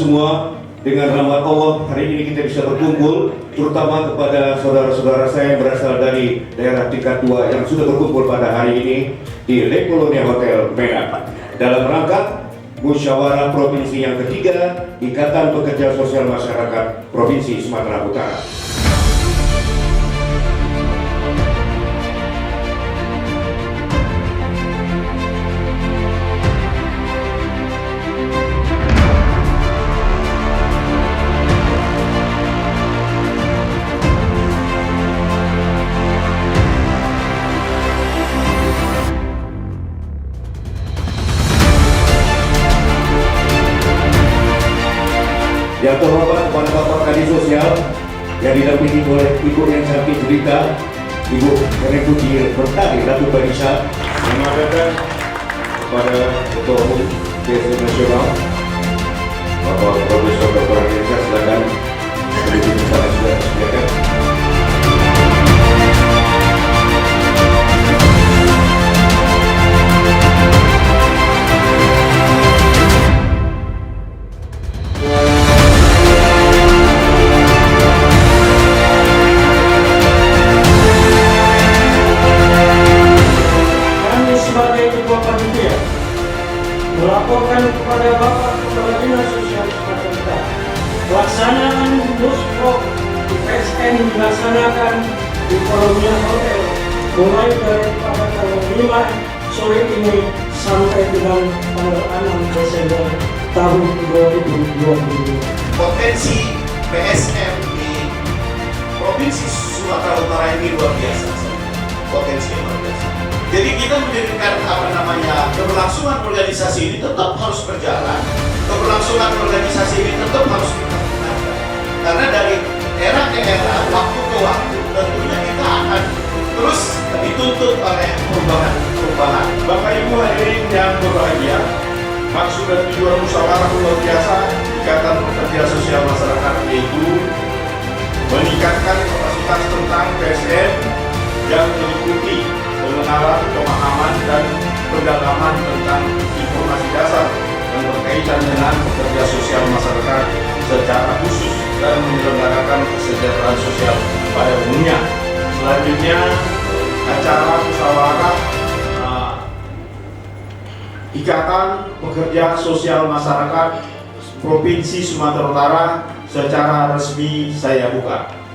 semua, dengan rahmat Allah hari ini kita bisa berkumpul, terutama kepada saudara-saudara saya yang berasal dari daerah tingkat 2 yang sudah berkumpul pada hari ini di Le Colonia Hotel Medan dalam rangka musyawarah provinsi yang ketiga Ikatan Pekerja Sosial Masyarakat Provinsi Sumatera Utara. Yang terhormat kepada Bapak Kadis Sosial yang didampingi oleh Ibu yang cantik jelita, Ibu Reputi Bertani Ratu Barisa, yang mengadakan kepada Ketua Umum PSM Nasional, Bapak Profesor Dr. Anissa, silakan berdiri di sana silakan. Melaporkan kepada Bapak Kepala Dinas Sosial Sumatera Utara, pelaksanaan Muspro di PSN dilaksanakan di Colonia Hotel mulai dari pada tanggal 5 sore ini sampai dengan tanggal 6 Desember tahun 2022. Potensi PSM di Provinsi Sumatera Utara ini luar biasa. Potensi yang luar biasa. Jadi kita menjadikan keberlangsungan organisasi ini tetap harus berjalan. Keberlangsungan organisasi ini tetap harus kita gunakan. Karena dari era ke era, waktu ke waktu, tentunya kita akan terus dituntut oleh perubahan. Bapak Ibu hadirin yang berbahagia, maksud dan tujuan musyawarah luar biasa Ikatan Pekerja Sosial Masyarakat yaitu meningkatkan kapasitas tentang PSN yang meliputi pengenalan, pemahaman, dan pendalaman tentang informasi dasar yang berkaitan dengan pekerja sosial masyarakat secara khusus dan menyelenggarakan kesejahteraan sosial pada umumnya. Selanjutnya, acara musyawarah Ikatan Pekerja Sosial Masyarakat Provinsi Sumatera Utara secara resmi saya buka.